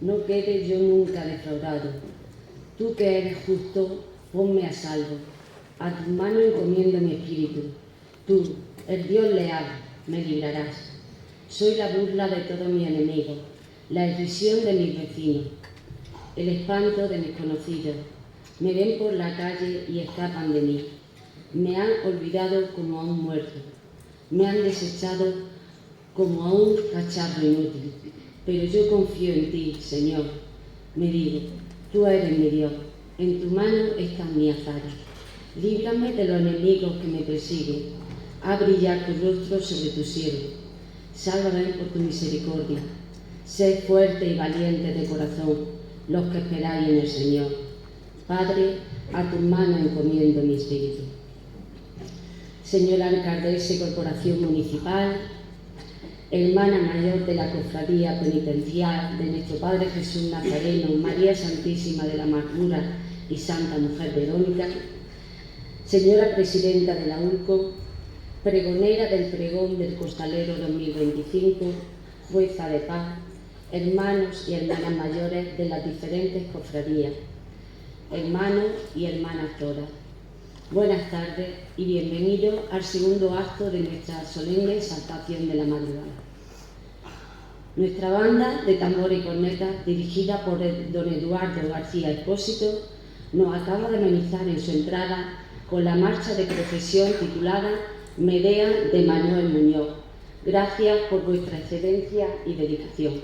no quede yo nunca defraudado. Tú que eres justo, ponme a salvo. A tus manos encomiendo mi espíritu. Tú, el Dios leal, me librarás. Soy la burla de todos mis enemigos, la irrisión de mis vecinos, el espanto de mis conocidos. Me ven por la calle y escapan de mí. Me han olvidado como a un muerto. Me han desechado como a un cacharro inútil. Pero yo confío en ti, Señor. Me digo, tú eres mi Dios. En tu mano están mis azares. Líbrame de los enemigos que me persiguen. Haz brillar tu rostro sobre tu siervo. Sálvame por tu misericordia. Sed fuerte y valiente de corazón, los que esperáis en el Señor. Padre, a tus manos encomiendo mi espíritu. Señora alcaldesa y corporación municipal, hermana mayor de la cofradía penitencial de nuestro Padre Jesús Nazareno, María Santísima de la Amargura y Santa Mujer Verónica, señora presidenta de la ULCO, pregonera del pregón del Costalero 2025, jueza de paz, hermanos y hermanas mayores de las diferentes cofradías, hermanos y hermanas todas. Buenas tardes y bienvenidos al segundo acto de nuestra solemne exaltación de la madrugada. Nuestra banda de tambor y cornetas, dirigida por don Eduardo García Expósito, nos acaba de amenizar en su entrada con la marcha de procesión titulada Medea de Manuel Muñoz. Gracias por vuestra excelencia y dedicación.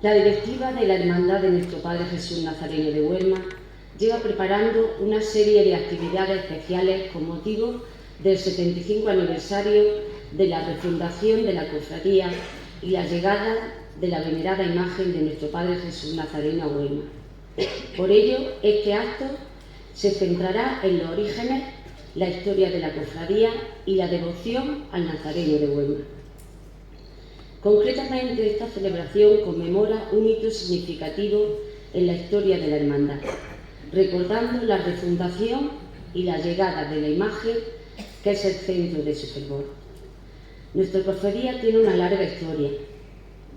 La directiva de la Hermandad de Nuestro Padre Jesús Nazareno de Huelma lleva preparando una serie de actividades especiales con motivo del 75 aniversario de la refundación de la cofradía y la llegada de la venerada imagen de Nuestro Padre Jesús Nazareno a Huelma. Por ello, este acto se centrará en los orígenes, la historia de la cofradía y la devoción al Nazareno de Huelma. Concretamente, esta celebración conmemora un hito significativo en la historia de la hermandad, recordando la refundación y la llegada de la imagen, que es el centro de su fervor. Nuestra cofradía tiene una larga historia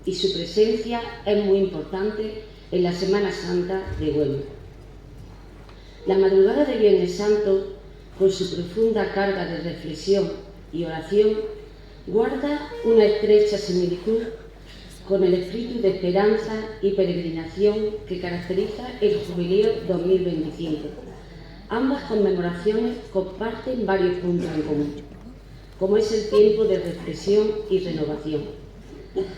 y su presencia es muy importante en la Semana Santa de Huelma. La madrugada de Viernes Santo, con su profunda carga de reflexión y oración, guarda una estrecha similitud con el espíritu de esperanza y peregrinación que caracteriza el Jubileo 2025. Ambas conmemoraciones comparten varios puntos en común, como es el tiempo de reflexión y renovación.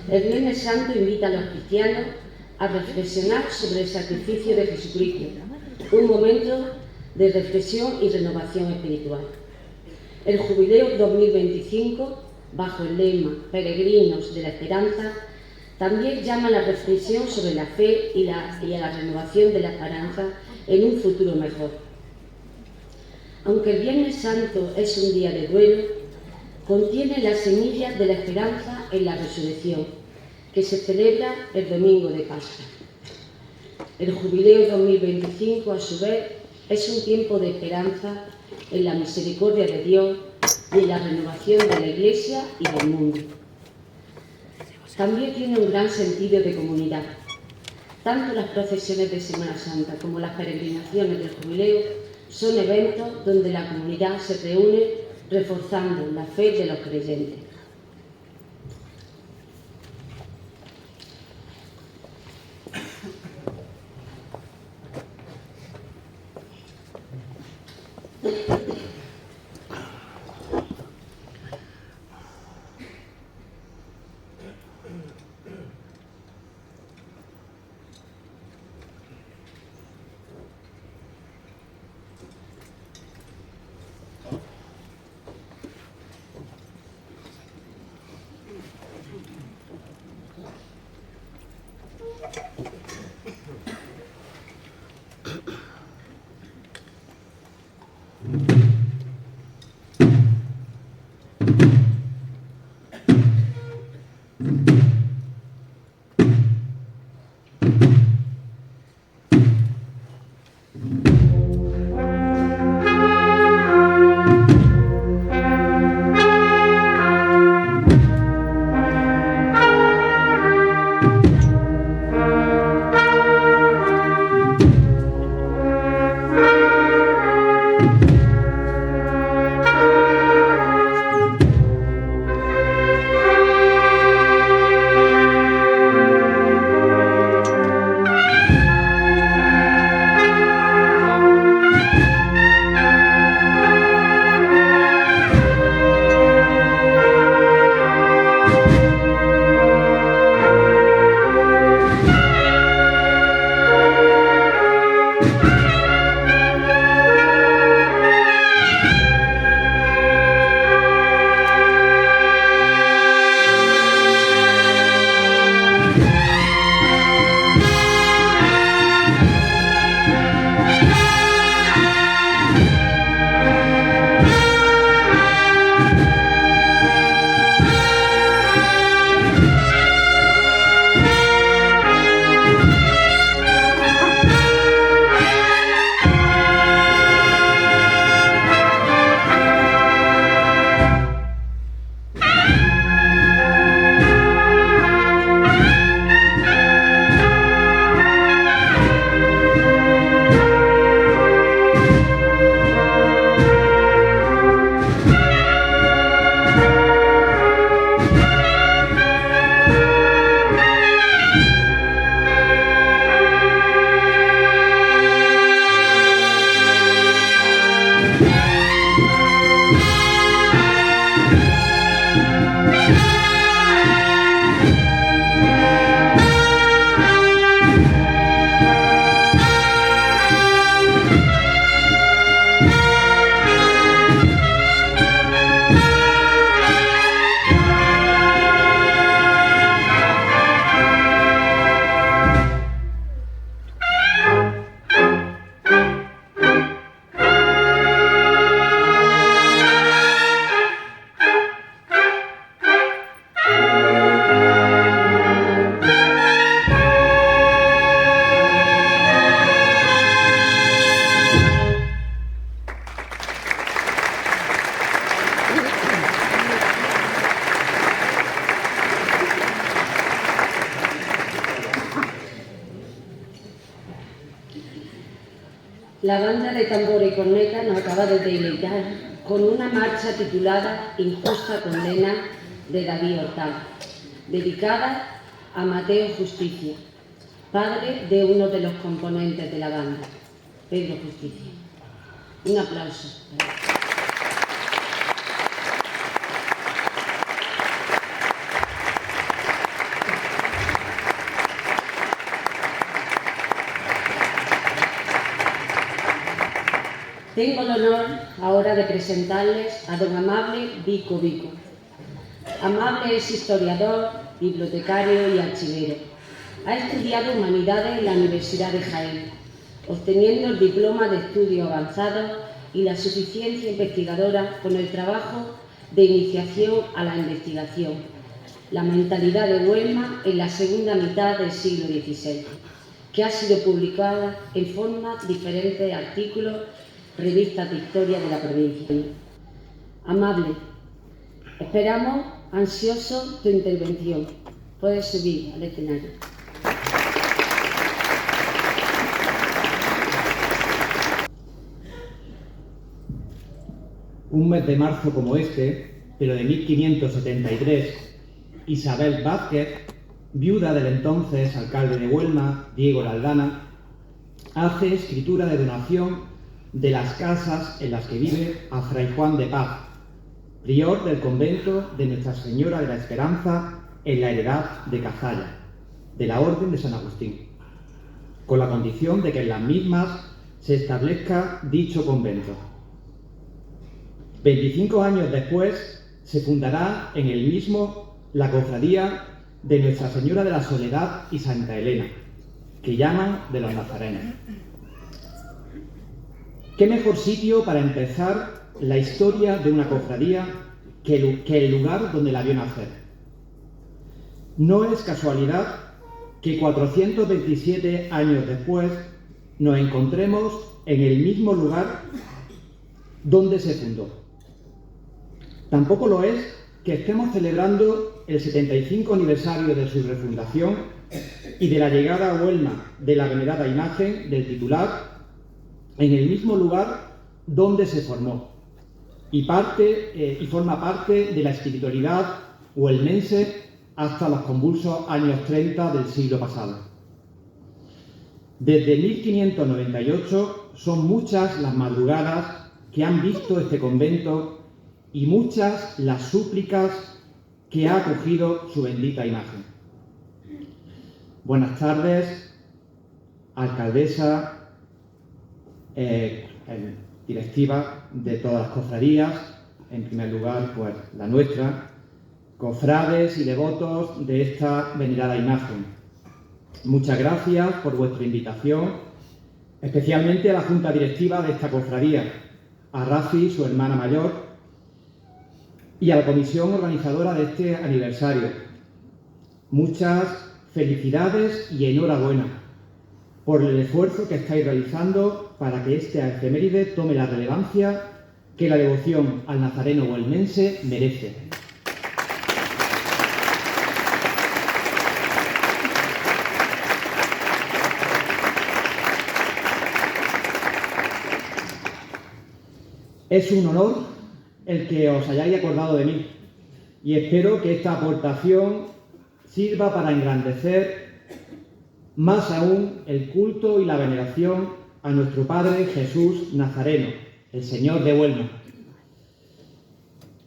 El Viernes Santo invita a los cristianos a reflexionar sobre el sacrificio de Jesucristo, un momento de reflexión y renovación espiritual. El Jubileo 2025, bajo el lema Peregrinos de la Esperanza, también llama a la reflexión sobre la fe y a la renovación de la esperanza en un futuro mejor. Aunque el Viernes Santo es un día de duelo, contiene las semillas de la esperanza en la resurrección, que se celebra el domingo de Pascua. El Jubileo 2025, a su vez, es un tiempo de esperanza en la misericordia de Dios y en la renovación de la Iglesia y del mundo. También tiene un gran sentido de comunidad. Tanto las procesiones de Semana Santa como las peregrinaciones del Jubileo son eventos donde la comunidad se reúne reforzando la fe de los creyentes. La banda de tambor y corneta nos acaba de deleitar con una marcha titulada Injusta condena de David Hortal, dedicada a Mateo Justicia, padre de uno de los componentes de la banda, Pedro Justicia. Un aplauso. Tengo el honor ahora de presentarles a don Amable Vico Vico. Amable es historiador, bibliotecario y archivero. Ha estudiado Humanidades en la Universidad de Jaén, obteniendo el diploma de estudios avanzados y la suficiencia investigadora con el trabajo de iniciación a la investigación, la mentalidad de Huelma en la segunda mitad del siglo XVI, que ha sido publicada en forma de diferentes artículos, revistas de historia de la provincia. Amable, esperamos ansioso tu intervención. Puedes subir al escenario. Un mes de marzo como este, pero de 1573, Isabel Vázquez, viuda del entonces alcalde de Huelma, Diego Aldana, hace escritura de donación de las casas en las que vive a Fray Juan de Paz, prior del convento de Nuestra Señora de la Esperanza en la Heredad de Cazalla, de la Orden de San Agustín, con la condición de que en las mismas se establezca dicho convento. 25 años después se fundará en el mismo la cofradía de Nuestra Señora de la Soledad y Santa Elena, que llaman de los Nazarenos. ¿Qué mejor sitio para empezar la historia de una cofradía que el lugar donde la vio nacer? No es casualidad que 427 años después nos encontremos en el mismo lugar donde se fundó. Tampoco lo es que estemos celebrando el 75 aniversario de su refundación y de la llegada a Huelma de la venerada imagen del titular en el mismo lugar donde se formó y forma parte de la espiritualidad huelmense hasta los convulsos años 30 del siglo pasado. Desde 1598 son muchas las madrugadas que han visto este convento y muchas las súplicas que ha acogido su bendita imagen. Buenas tardes, alcaldesa, directiva de todas las cofradías, en primer lugar, pues la nuestra, cofrades y devotos de esta venerada imagen. Muchas gracias por vuestra invitación, especialmente a la Junta Directiva de esta cofradía, a Rafi, su hermana mayor, y a la comisión organizadora de este aniversario. Muchas felicidades y enhorabuena por el esfuerzo que estáis realizando para que este efeméride tome la relevancia que la devoción al nazareno huelmense merece. Es un honor el que os hayáis acordado de mí y espero que esta aportación sirva para engrandecer más aún el culto y la veneración a nuestro Padre Jesús Nazareno, el Señor de Huelma.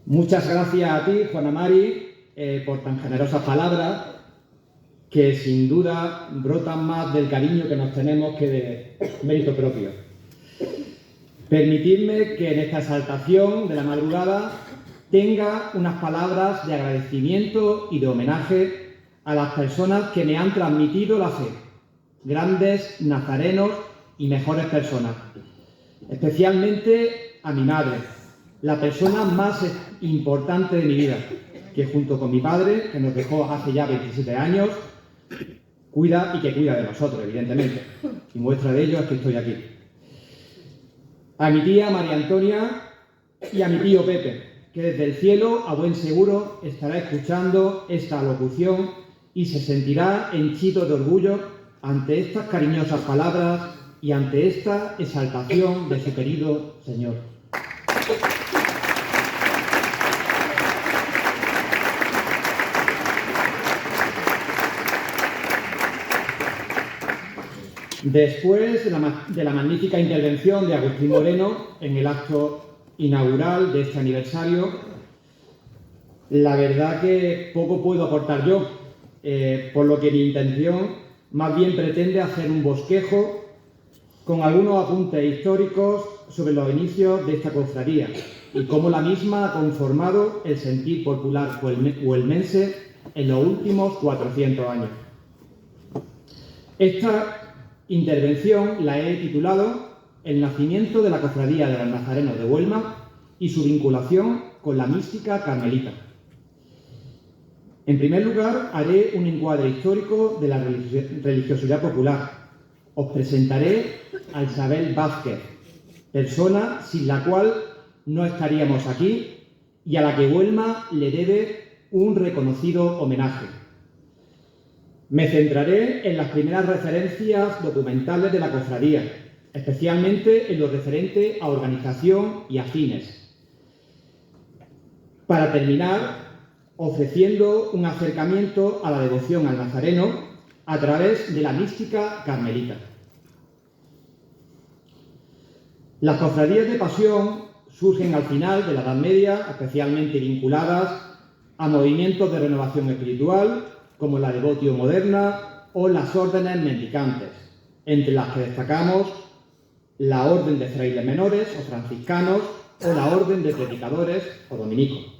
Muchas gracias a ti, Juana Mari, por tan generosas palabras que sin duda brotan más del cariño que nos tenemos que de mérito propio. Permitidme que en esta exaltación de la madrugada tenga unas palabras de agradecimiento y de homenaje a las personas que me han transmitido la fe, grandes nazarenos y mejores personas, especialmente a mi madre, la persona más importante de mi vida, que junto con mi padre, que nos dejó hace ya 27 años, cuida de nosotros, evidentemente, y muestra de ello es que estoy aquí. A mi tía María Antonia y a mi tío Pepe, que desde el cielo, a buen seguro, estará escuchando esta locución y se sentirá henchido de orgullo ante estas cariñosas palabras y ante esta exaltación de su querido Señor. Después de la magnífica intervención de Agustín Moreno en el acto inaugural de este aniversario, la verdad que poco puedo aportar yo, por lo que mi intención más bien pretende hacer un bosquejo con algunos apuntes históricos sobre los inicios de esta cofradía y cómo la misma ha conformado el sentir popular huelmense en los últimos 400 años. Esta intervención la he titulado El nacimiento de la Cofradía de los Nazarenos de Huelma y su vinculación con la mística carmelita. En primer lugar, haré un encuadre histórico de la religiosidad popular. Os presentaré a Isabel Vázquez, persona sin la cual no estaríamos aquí y a la que Huelma le debe un reconocido homenaje. Me centraré en las primeras referencias documentales de la cofradía, especialmente en lo referente a organización y a fines. Para terminar, ofreciendo un acercamiento a la devoción al Nazareno a través de la mística carmelita. Las cofradías de pasión surgen al final de la Edad Media, especialmente vinculadas a movimientos de renovación espiritual, como la devotio moderna o las órdenes mendicantes, entre las que destacamos la orden de frailes menores o franciscanos o la orden de predicadores o dominicos.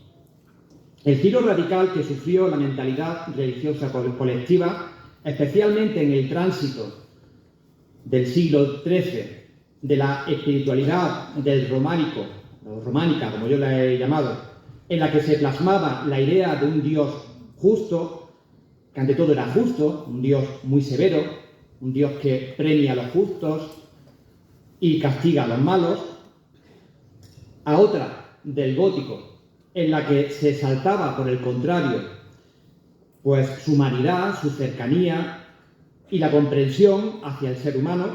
El giro radical que sufrió la mentalidad religiosa colectiva, especialmente en el tránsito del siglo XIII, de la espiritualidad del románico, o románica, como yo la he llamado, en la que se plasmaba la idea de un Dios justo, que ante todo era justo, un Dios muy severo, un Dios que premia a los justos y castiga a los malos, a otra del gótico, en la que se exaltaba, por el contrario, pues su humanidad, su cercanía y la comprensión hacia el ser humano,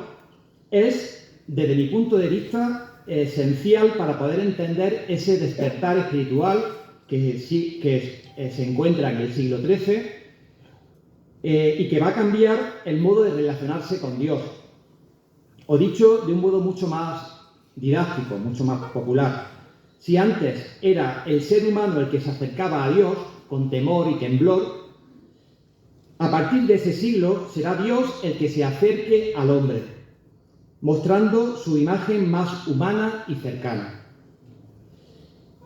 es, desde mi punto de vista, esencial para poder entender ese despertar espiritual que se encuentra en el siglo XIII y que va a cambiar el modo de relacionarse con Dios. O dicho de un modo mucho más didáctico, mucho más popular. Si antes era el ser humano el que se acercaba a Dios con temor y temblor, a partir de ese siglo será Dios el que se acerque al hombre, mostrando su imagen más humana y cercana.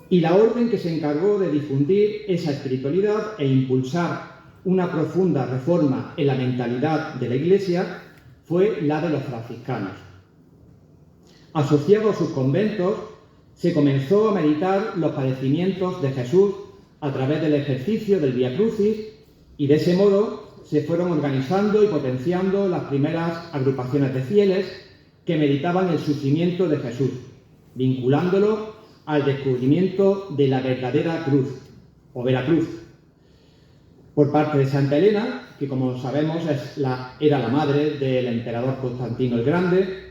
Y la orden que se encargó de difundir esa espiritualidad e impulsar una profunda reforma en la mentalidad de la Iglesia fue la de los franciscanos. Asociado a sus conventos, se comenzó a meditar los padecimientos de Jesús a través del ejercicio del Vía Crucis y de ese modo se fueron organizando y potenciando las primeras agrupaciones de fieles que meditaban el sufrimiento de Jesús, vinculándolo al descubrimiento de la verdadera cruz, o Veracruz, por parte de Santa Elena, que como sabemos era la madre del emperador Constantino el Grande,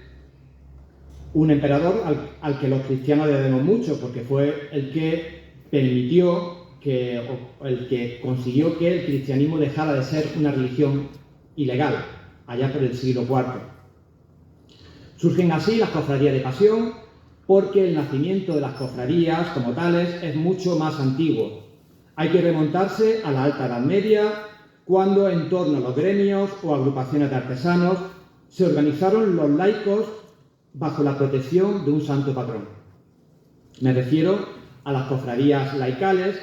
un emperador al que los cristianos le debemos mucho, porque fue el que permitió el que consiguió que el cristianismo dejara de ser una religión ilegal, allá por el siglo IV. Surgen así las cofradías de pasión, porque el nacimiento de las cofradías como tales es mucho más antiguo. Hay que remontarse a la Alta Edad Media, cuando en torno a los gremios o agrupaciones de artesanos se organizaron los laicos bajo la protección de un santo patrón. Me refiero a las cofradías laicales,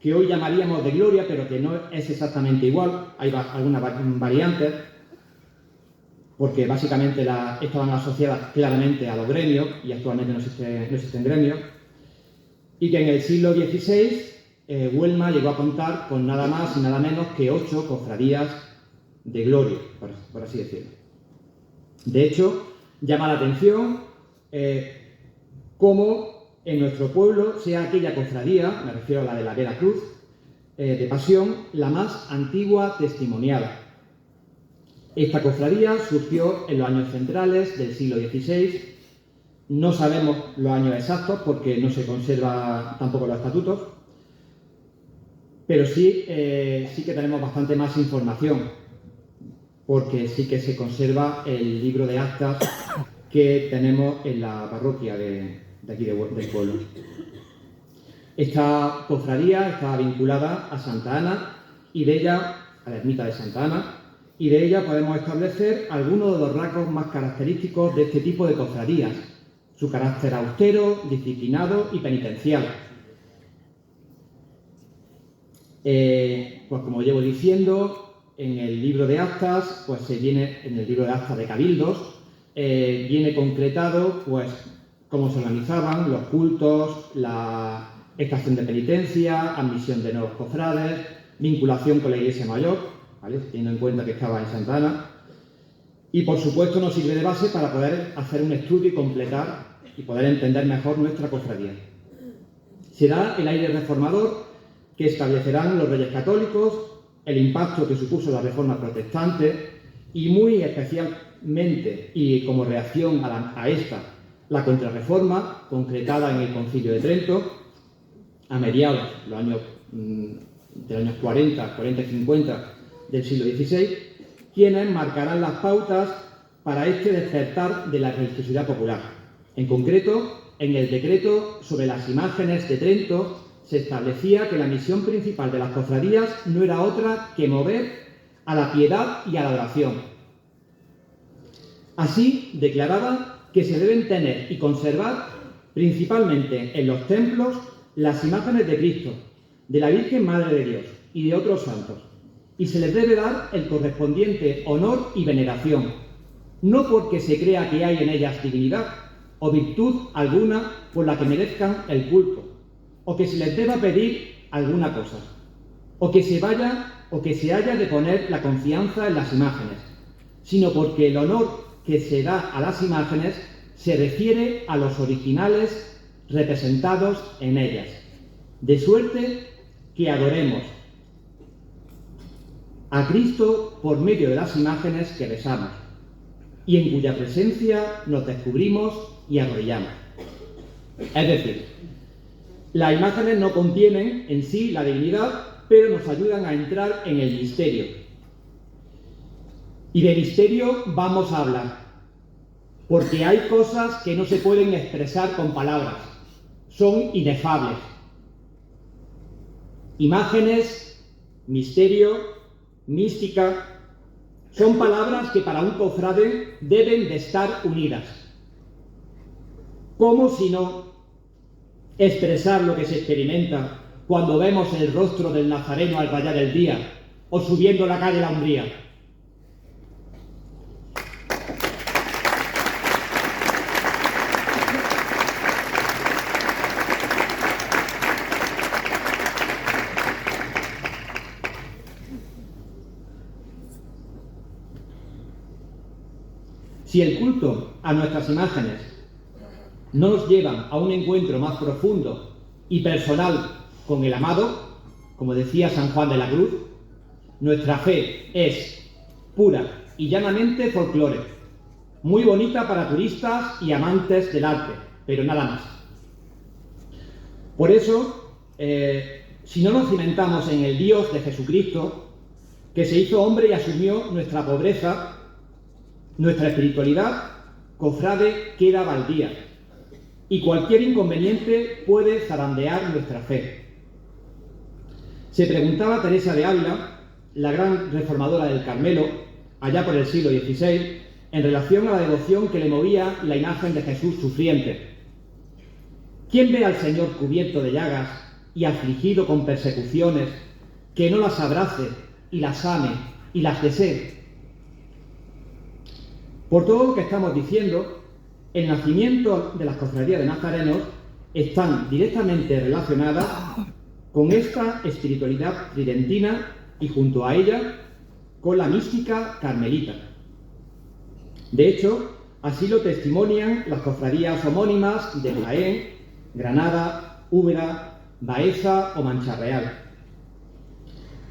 que hoy llamaríamos de gloria, pero que no es exactamente igual, hay algunas variantes, porque básicamente estaban asociadas claramente a los gremios, y actualmente no existen gremios, y que en el siglo XVI Huelma llegó a contar con nada más y nada menos que 8 cofradías de gloria, por así decirlo. De hecho, llama la atención cómo en nuestro pueblo sea aquella cofradía, me refiero a la de la Veracruz, de pasión, la más antigua testimoniada. Esta cofradía surgió en los años centrales del siglo XVI. No sabemos los años exactos porque no se conservan tampoco los estatutos, pero sí que tenemos bastante más información, porque sí que se conserva el libro de actas que tenemos en la parroquia de aquí del pueblo. Esta cofradía está vinculada a Santa Ana y de ella, a la ermita de Santa Ana, y de ella podemos establecer algunos de los rasgos más característicos de este tipo de cofradías: su carácter austero, disciplinado y penitencial. Pues como llevo diciendo, en el libro de actas, pues en el libro de actas de cabildos, viene concretado pues cómo se organizaban los cultos, la estación de penitencia, admisión de nuevos cofrades, vinculación con la Iglesia Mayor, ¿vale?, teniendo en cuenta que estaba en Santa Ana. Y por supuesto nos sirve de base para poder hacer un estudio y completar y poder entender mejor nuestra cofradía. Será el aire reformador que establecerán los Reyes Católicos, el impacto que supuso la Reforma Protestante y muy especialmente y como reacción a esta, la Contrarreforma concretada en el Concilio de Trento a mediados de los años 40 y 50 del siglo XVI, quienes marcarán las pautas para este despertar de la religiosidad popular. En concreto, en el decreto sobre las imágenes de Trento se establecía que la misión principal de las cofradías no era otra que mover a la piedad y a la oración. Así, declaraba que se deben tener y conservar principalmente en los templos las imágenes de Cristo, de la Virgen Madre de Dios y de otros santos, y se les debe dar el correspondiente honor y veneración, no porque se crea que hay en ellas divinidad o virtud alguna por la que merezcan el culto, o que se les deba pedir alguna cosa, o que se haya de poner la confianza en las imágenes, sino porque el honor que se da a las imágenes se refiere a los originales representados en ellas, de suerte que adoremos a Cristo por medio de las imágenes que besamos y en cuya presencia nos descubrimos y arrodillamos. Es decir, las imágenes no contienen en sí la divinidad, pero nos ayudan a entrar en el misterio. Y de misterio vamos a hablar, porque hay cosas que no se pueden expresar con palabras, son inefables. Imágenes, misterio, mística, son palabras que para un cofrade deben de estar unidas. ¿Cómo si no expresar lo que se experimenta cuando vemos el rostro del Nazareno al rayar el día o subiendo la calle La Umbría? Si el culto a nuestras imágenes no nos llevan a un encuentro más profundo y personal con el amado, como decía San Juan de la Cruz, nuestra fe es pura y llanamente folclore, muy bonita para turistas y amantes del arte, pero nada más. Por eso, si no nos cimentamos en el Dios de Jesucristo, que se hizo hombre y asumió nuestra pobreza, nuestra espiritualidad, cofrade, queda baldía, y cualquier inconveniente puede zarandear nuestra fe. Se preguntaba Teresa de Ávila, la gran reformadora del Carmelo, allá por el siglo XVI, en relación a la devoción que le movía la imagen de Jesús sufriente. ¿Quién ve al Señor cubierto de llagas y afligido con persecuciones, que no las abrace y las ame y las desee? Por todo lo que estamos diciendo, el nacimiento de las cofradías de nazarenos están directamente relacionadas con esta espiritualidad tridentina y junto a ella con la mística carmelita. De hecho, así lo testimonian las cofradías homónimas de Jaén, Granada, Úbeda, Baeza o Mancha Real.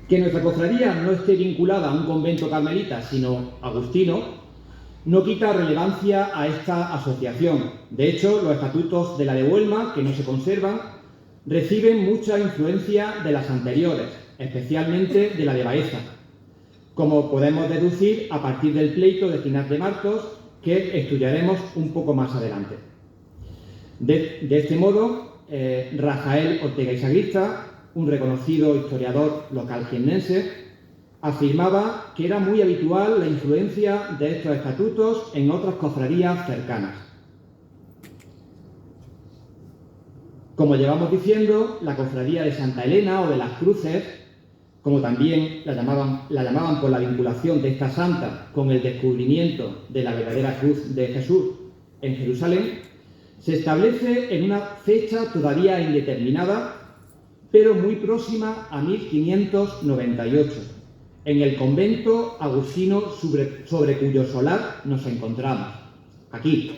Que nuestra cofradía no esté vinculada a un convento carmelita, sino agustino, no quita relevancia a esta asociación. De hecho, los estatutos de la de Huelma, que no se conservan, reciben mucha influencia de las anteriores, especialmente de la de Baeza, como podemos deducir a partir del pleito de Espinar de Martos, que estudiaremos un poco más adelante. De este modo, Rafael Ortega y Sagrista, un reconocido historiador local jiennense, afirmaba que era muy habitual la influencia de estos estatutos en otras cofradías cercanas. Como llevamos diciendo, la cofradía de Santa Elena o de las Cruces, como también la llamaban por la vinculación de esta santa con el descubrimiento de la verdadera cruz de Jesús en Jerusalén, se establece en una fecha todavía indeterminada, pero muy próxima a 1598, en el convento agustino sobre cuyo solar nos encontramos, aquí.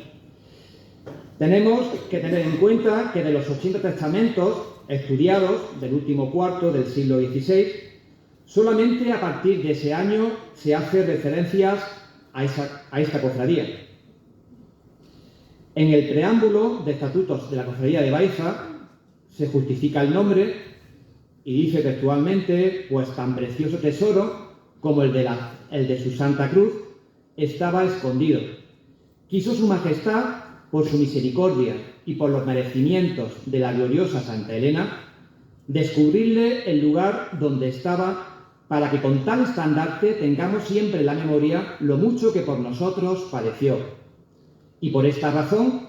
Tenemos que tener en cuenta que de los 80 testamentos estudiados del último cuarto del siglo XVI, solamente a partir de ese año se hace referencias a esta cofradía. En el preámbulo de estatutos de la cofradía de Baeza se justifica el nombre y dice textualmente: pues tan precioso tesoro como el de su Santa Cruz estaba escondido. Quiso su majestad, por su misericordia y por los merecimientos de la gloriosa Santa Elena, descubrirle el lugar donde estaba, para que con tal estandarte tengamos siempre en la memoria lo mucho que por nosotros padeció. Y por esta razón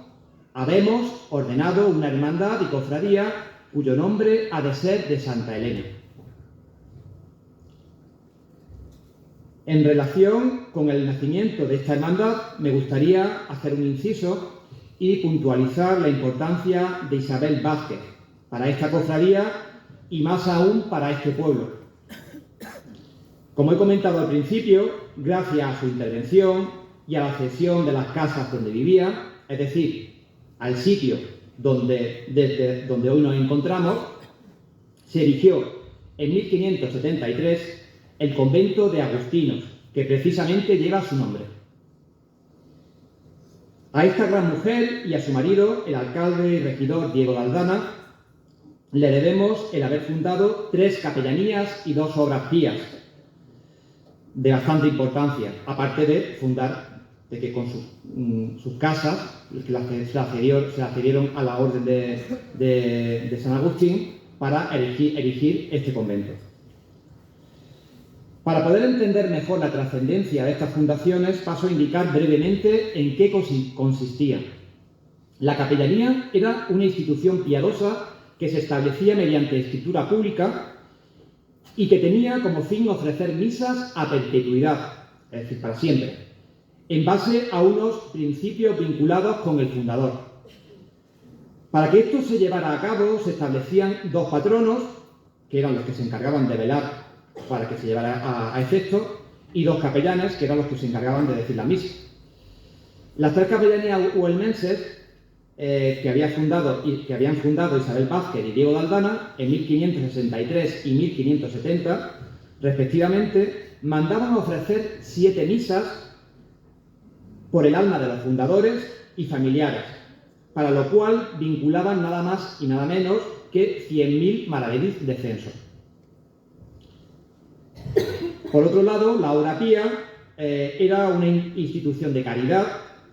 habemos ordenado una hermandad y cofradía cuyo nombre ha de ser de Santa Elena. En relación con el nacimiento de esta hermandad, me gustaría hacer un inciso y puntualizar la importancia de Isabel Vázquez para esta cofradía y más aún para este pueblo. Como he comentado al principio, gracias a su intervención y a la cesión de las casas donde vivía, es decir, al sitio desde donde hoy nos encontramos, se erigió en 1573 el convento de Agustinos, que precisamente lleva su nombre. A esta gran mujer y a su marido, el alcalde y regidor Diego de Aldana, le debemos el haber fundado 3 capellanías y 2 obras pías de bastante importancia, aparte de que con sus casas, se las cedieron a la orden de San Agustín para erigir este convento. Para poder entender mejor la trascendencia de estas fundaciones, paso a indicar brevemente en qué consistía. La capellanía era una institución piadosa que se establecía mediante escritura pública y que tenía como fin ofrecer misas a perpetuidad, es decir, para siempre, en base a unos principios vinculados con el fundador. Para que esto se llevara a cabo, se establecían 2 patronos, que eran los que se encargaban de velar para que se llevara a efecto, y 2 capellanes, que eran los que se encargaban de decir la misa. Las 3 capellanías huelmenses que habían fundado Isabel Vázquez y Diego de Aldana en 1563 y 1570, respectivamente, mandaban ofrecer 7 misas por el alma de los fundadores y familiares, para lo cual vinculaban nada más y nada menos que 100.000 maravedís de censo. Por otro lado, la obra pía era una institución de caridad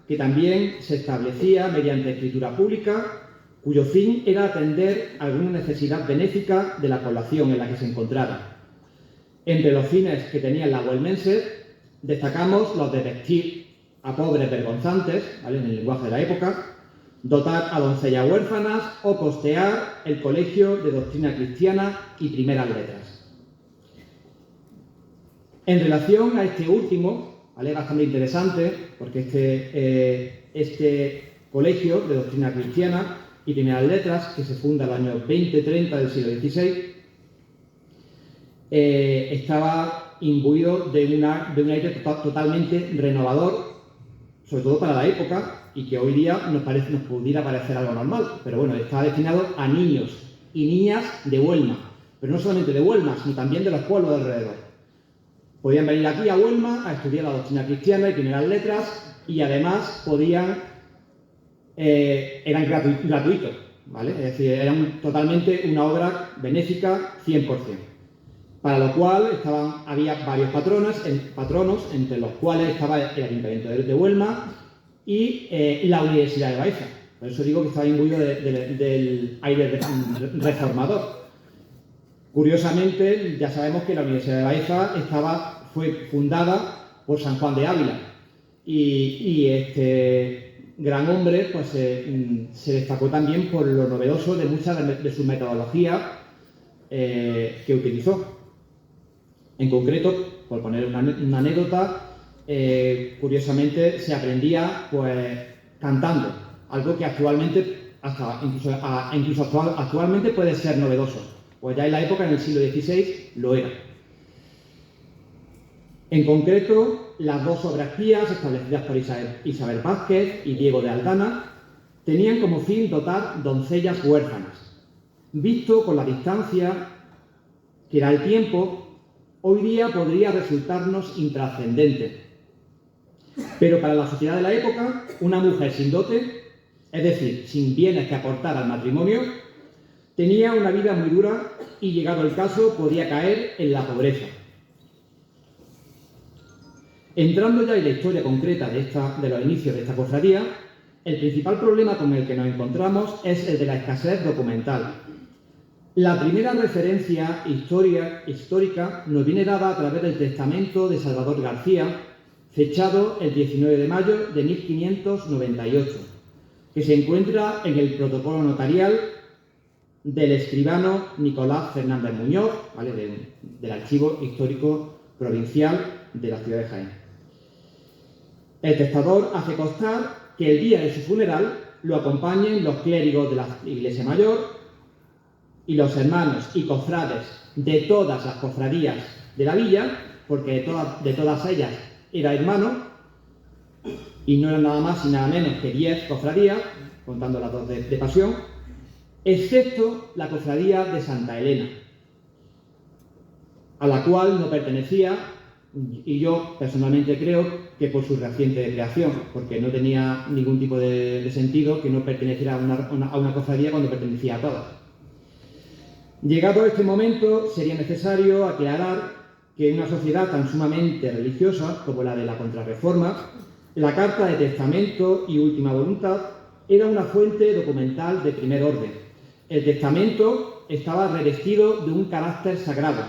que también se establecía mediante escritura pública, cuyo fin era atender alguna necesidad benéfica de la población en la que se encontrara. Entre los fines que tenían las huelmenses destacamos los de vestir a pobres vergonzantes, ¿vale?, en el lenguaje de la época, dotar a doncellas huérfanas o costear el colegio de doctrina cristiana y primeras letras. En relación a este último, ¿vale?, bastante interesante, porque este colegio de doctrina cristiana y primeras letras, que se funda en el año 20-30 del siglo XVI, estaba imbuido de un aire totalmente renovador, sobre todo para la época, y que hoy día nos pudiera parecer algo normal, pero bueno, estaba destinado a niños y niñas de Huelma, pero no solamente de Huelma, sino también de los pueblos de alrededor. Podían venir aquí a Huelma a estudiar la doctrina cristiana y primeras letras, y además eran gratuitos, ¿vale? Es decir, eran totalmente una obra benéfica 100%. Para lo cual había varios patronos, entre los cuales estaba el Ayuntamiento de Huelma y la Universidad de Baeza. Por eso digo que estaba imbuido del aire reformador. Curiosamente, ya sabemos que la Universidad de Baeza fue fundada por San Juan de Ávila, y este gran hombre pues, se destacó también por lo novedoso de muchas de sus metodologías que utilizó. En concreto, por poner una anécdota, curiosamente se aprendía pues, cantando, algo que actualmente, actualmente puede ser novedoso, pues ya en la época, en el siglo XVI, lo era. En concreto, las dos obras pías establecidas por Isabel Vázquez y Diego de Aldana tenían como fin dotar doncellas huérfanas. Visto con la distancia que era el tiempo, hoy día podría resultarnos intrascendente. Pero para la sociedad de la época, una mujer sin dote, es decir, sin bienes que aportar al matrimonio, tenía una vida muy dura y, llegado el caso, podía caer en la pobreza. Entrando ya en la historia concreta de los inicios de esta cofradía, el principal problema con el que nos encontramos es el de la escasez documental. La primera referencia histórica nos viene dada a través del testamento de Salvador García, fechado el 19 de mayo de 1598, que se encuentra en el protocolo notarial del escribano Nicolás Fernández Muñoz, ¿vale? del Archivo Histórico Provincial de la ciudad de Jaén. El testador hace constar que el día de su funeral lo acompañen los clérigos de la Iglesia Mayor y los hermanos y cofrades de todas las cofradías de la villa, porque de todas ellas era hermano, y no eran nada más y nada menos que 10 cofradías, contando las dos de Pasión, excepto la cofradía de Santa Elena, a la cual no pertenecía, y yo personalmente creo que por su reciente creación, porque no tenía ningún tipo de sentido que no perteneciera a una cofradía cuando pertenecía a todas. Llegado este momento, sería necesario aclarar que en una sociedad tan sumamente religiosa como la de la Contrarreforma, la carta de testamento y última voluntad era una fuente documental de primer orden. El testamento estaba revestido de un carácter sagrado,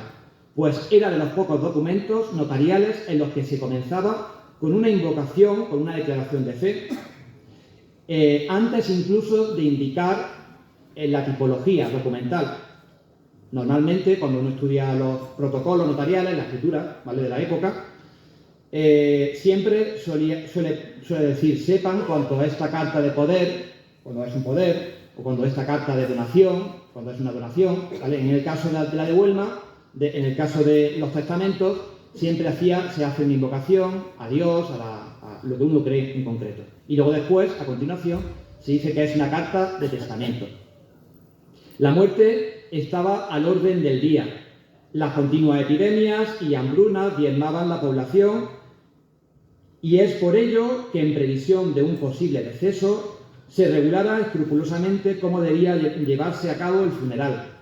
pues era de los pocos documentos notariales en los que se comenzaba con una invocación, con una declaración de fe, antes incluso de indicar la tipología documental. Normalmente, cuando uno estudia los protocolos notariales, la escritura, ¿vale?, de la época, siempre suele decir, sepan cuando esta carta de poder, cuando es un poder, o cuando esta carta de donación, cuando es una donación, ¿vale? En el caso de la de Huelma, en el caso de los testamentos, siempre se hace una invocación a Dios, a lo que uno cree en concreto. Y luego después, a continuación, se dice que es una carta de testamento. La muerte estaba al orden del día. Las continuas epidemias y hambrunas diezmaban la población, y es por ello que, en previsión de un posible deceso, se regulara escrupulosamente cómo debía llevarse a cabo el funeral.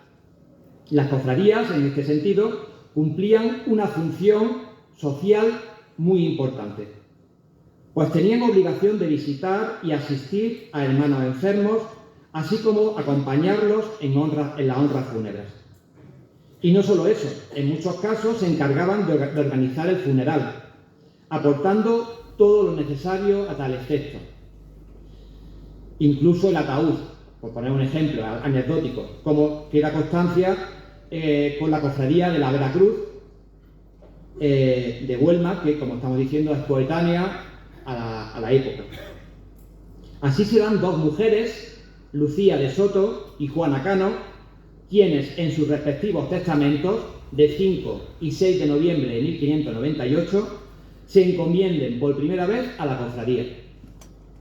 Las cofradías, en este sentido, cumplían una función social muy importante, pues tenían obligación de visitar y asistir a hermanos enfermos, así como acompañarlos en las honras fúnebres. Y no solo eso, en muchos casos se encargaban de organizar el funeral, aportando todo lo necesario a tal efecto. Incluso el ataúd, por poner un ejemplo anecdótico, como queda constancia con la cofradía de la Veracruz de Huelma, que, como estamos diciendo, es coetánea a la época. Así se dan dos mujeres, Lucía de Soto y Juana Cano, quienes en sus respectivos testamentos de 5 y 6 de noviembre de 1598 se encomienden por primera vez a la cofradía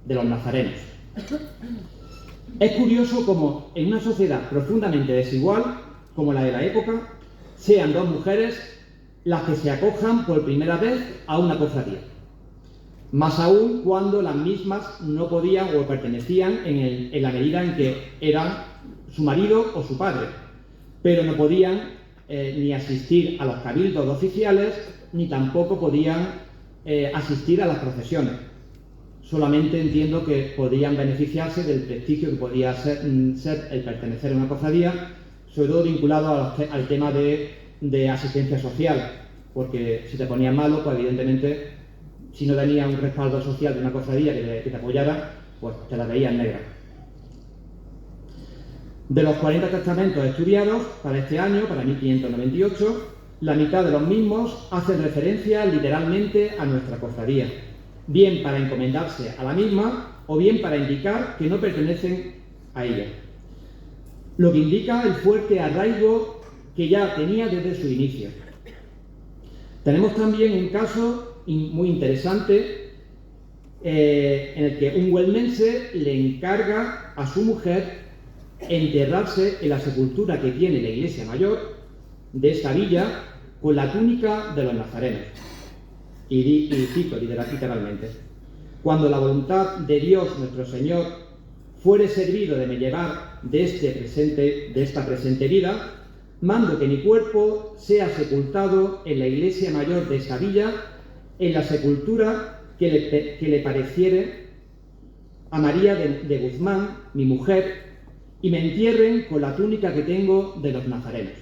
de los nazarenos. Es curioso cómo en una sociedad profundamente desigual como la de la época, sean dos mujeres las que se acojan por primera vez a una cofradía. Más aún cuando las mismas no podían o pertenecían en la medida en que eran su marido o su padre, pero no podían ni asistir a los cabildos oficiales, ni tampoco podían asistir a las procesiones. Solamente entiendo que podían beneficiarse del prestigio que podía ser el pertenecer a una cofradía, sobre todo vinculado al tema de asistencia social, porque si te ponías malo, pues evidentemente, si no tenía un respaldo social de una cofradía que te apoyara, pues te la veías negra. De los 40 testamentos estudiados para este año, para 1598, la mitad de los mismos hacen referencia literalmente a nuestra cofradía, bien para encomendarse a la misma o bien para indicar que no pertenecen a ella, lo que indica el fuerte arraigo que ya tenía desde su inicio. Tenemos también un caso muy interesante en el que un huelmense le encarga a su mujer enterrarse en la sepultura que tiene la iglesia mayor de esta villa con la túnica de los nazarenos. Y cito literalmente: cuando la voluntad de Dios nuestro Señor fuere servido de me llevar de esta presente vida, mando que mi cuerpo sea sepultado en la iglesia mayor de esta villa, en la sepultura que le pareciere a María de Guzmán, mi mujer, y me entierren con la túnica que tengo de los nazarenos.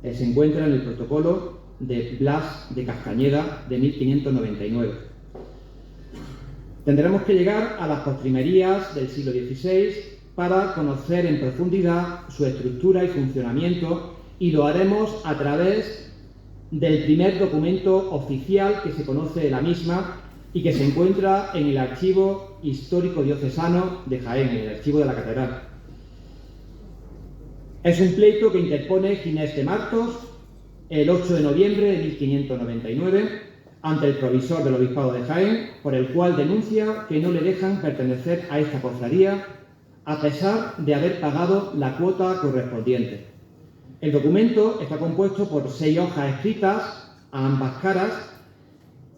Se encuentra en el protocolo de Blas de Castañeda de 1599. Tendremos que llegar a las postrimerías del siglo XVI para conocer en profundidad su estructura y funcionamiento, y lo haremos a través del primer documento oficial que se conoce de la misma y que se encuentra en el Archivo Histórico Diocesano de Jaén, en el archivo de la Catedral. Es un pleito que interpone Ginés de Martos el 8 de noviembre de 1599 ante el provisor del Obispado de Jaén, por el cual denuncia que no le dejan pertenecer a esta cofradía a pesar de haber pagado la cuota correspondiente. El documento está compuesto por 6 hojas escritas a ambas caras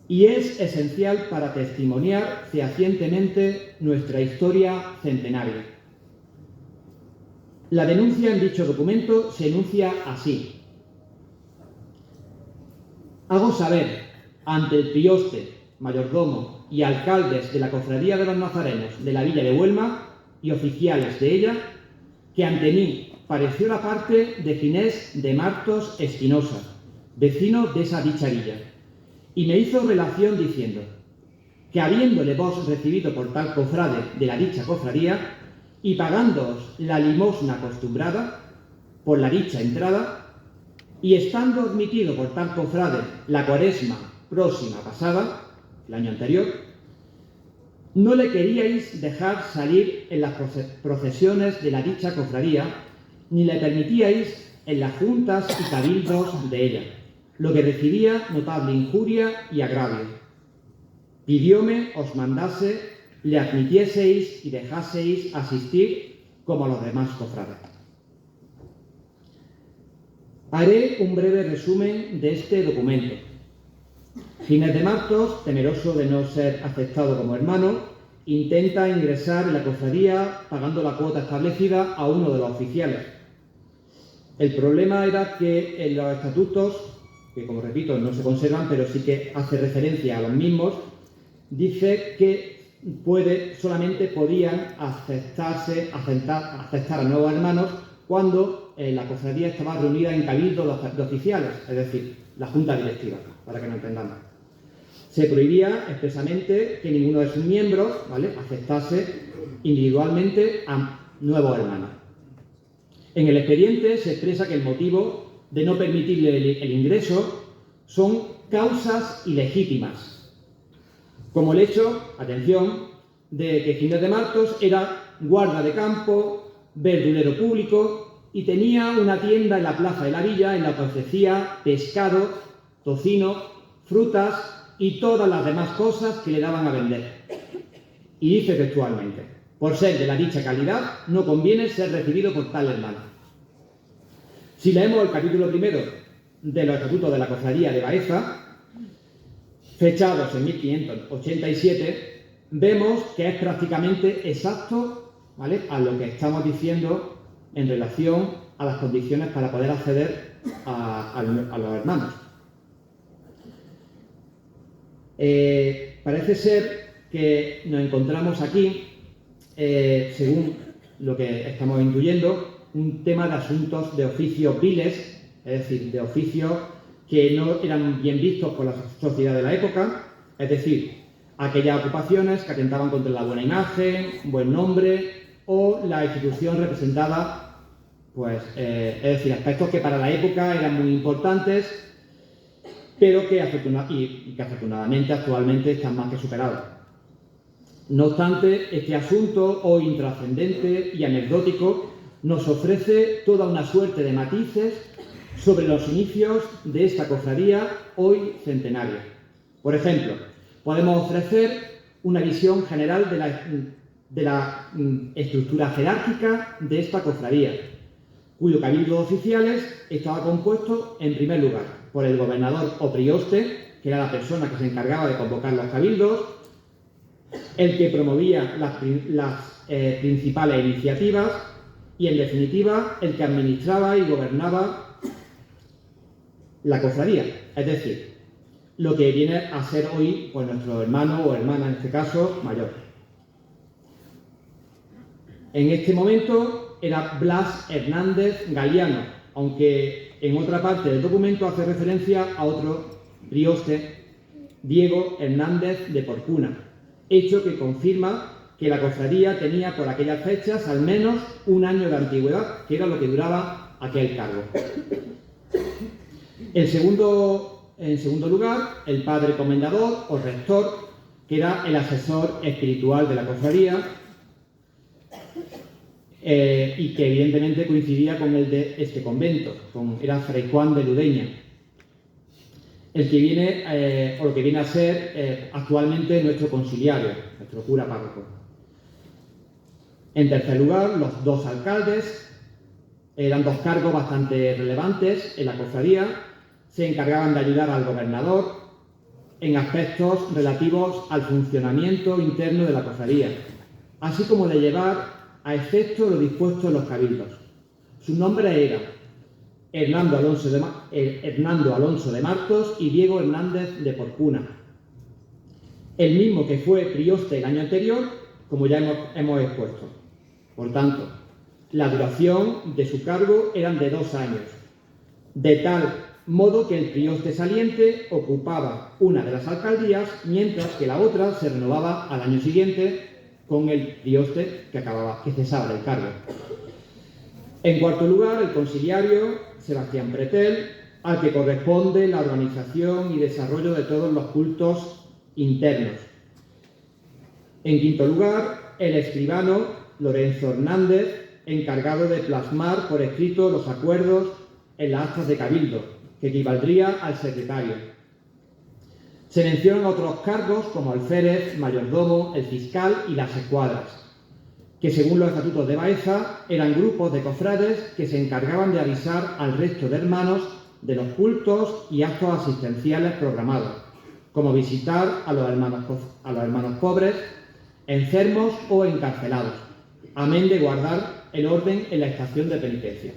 y es esencial para testimoniar fehacientemente nuestra historia centenaria. La denuncia en dicho documento se enuncia así: hago saber ante el prioste, mayordomo y alcaldes de la Cofradía de los Nazarenos de la Villa de Huelma y oficiales de ella, que ante mí pareció la parte de Ginés de Martos Espinosa, vecino de esa dicha villa, y me hizo relación diciendo que habiéndole vos recibido por tal cofrade de la dicha cofradía y pagándoos la limosna acostumbrada por la dicha entrada, y estando admitido por tal cofrade la cuaresma próxima pasada, el año anterior, no le queríais dejar salir en las procesiones de la dicha cofradía, ni le permitíais en las juntas y cabildos de ella, lo que recibía notable injuria y agravio. Pidióme os mandase, le admitieseis y dejaseis asistir como a los demás cofrades. Haré un breve resumen de este documento. Ginés de Martos, temeroso de no ser aceptado como hermano, intenta ingresar en la cofradía pagando la cuota establecida a uno de los oficiales. El problema era que en los estatutos, que como repito no se conservan, pero sí que hace referencia a los mismos, dice que solamente podían aceptar a nuevos hermanos cuando la cofradía estaba reunida en cabildos de oficiales, es decir, la junta directiva, para que nos entendamos. Se prohibía expresamente que ninguno de sus miembros, aceptase individualmente a nuevos hermanos. En el expediente se expresa que el motivo de no permitirle el ingreso son causas ilegítimas, como el hecho, atención, de que Ginés de Martos era guarda de campo, verdulero público y tenía una tienda en la plaza de la villa en la que ofrecía pescado, tocino, frutas y todas las demás cosas que le daban a vender. Y dice textualmente: Por ser de la dicha calidad, no conviene ser recibido por tal hermano. Si leemos el capítulo primero de los estatutos de la Cofradía de Baeza, fechados en 1587, vemos que es prácticamente exacto, ¿vale?, a lo que estamos diciendo en relación a las condiciones para poder acceder a los hermanos. Parece ser que nos encontramos aquí, según lo que estamos intuyendo, un tema de asuntos de oficios viles, es decir, de oficios que no eran bien vistos por la sociedad de la época, es decir, aquellas ocupaciones que atentaban contra la buena imagen, buen nombre o la institución representada, pues, es decir, aspectos que para la época eran muy importantes, pero que afortunadamente actualmente están más que superados. No obstante, este asunto, hoy intrascendente y anecdótico, nos ofrece toda una suerte de matices sobre los inicios de esta cofradía hoy centenaria. Por ejemplo, podemos ofrecer una visión general de la estructura jerárquica de esta cofradía, cuyo cabildo de oficiales estaba compuesto, en primer lugar, por el gobernador o prioste, que era la persona que se encargaba de convocar los cabildos, el que promovía las principales iniciativas y, en definitiva, el que administraba y gobernaba la cofradía, es decir, lo que viene a ser hoy, pues, nuestro hermano o hermana, en este caso, mayor. En este momento era Blas Hernández Galiano, aunque en otra parte del documento hace referencia a otro prioste, Diego Hernández de Porcuna, hecho que confirma que la cofradía tenía por aquellas fechas al menos un año de antigüedad, que era lo que duraba aquel cargo. En segundo lugar, el padre comendador o rector, que era el asesor espiritual de la cofradía, y que evidentemente coincidía con el de este convento, era Fray Juan de Ludeña, el que viene, o lo que viene a ser actualmente nuestro conciliario, nuestro cura párroco. En tercer lugar, los dos alcaldes, eran dos cargos bastante relevantes en la cofradía, se encargaban de ayudar al gobernador en aspectos relativos al funcionamiento interno de la cofradía, así como de llevar a efecto lo dispuesto en los cabildos. Sus nombres eran Hernando Alonso de Martos y Diego Hernández de Porcuna, el mismo que fue prioste el año anterior, como ya hemos expuesto. Por tanto, la duración de su cargo eran de 2 años, de tal modo que el prioste saliente ocupaba una de las alcaldías, mientras que la otra se renovaba al año siguiente con el prioste que cesaba del cargo. En cuarto lugar, el conciliario Sebastián Pretel, al que corresponde la organización y desarrollo de todos los cultos internos. En quinto lugar, el escribano Lorenzo Hernández, encargado de plasmar por escrito los acuerdos en las actas de cabildo, que equivaldría al secretario. Se mencionan otros cargos como alférez, mayordomo, el fiscal y las escuadras, que según los estatutos de Baeza eran grupos de cofrades que se encargaban de avisar al resto de hermanos de los cultos y actos asistenciales programados, como visitar a los hermanos pobres, enfermos o encarcelados, amén de guardar el orden en la estación de penitencia.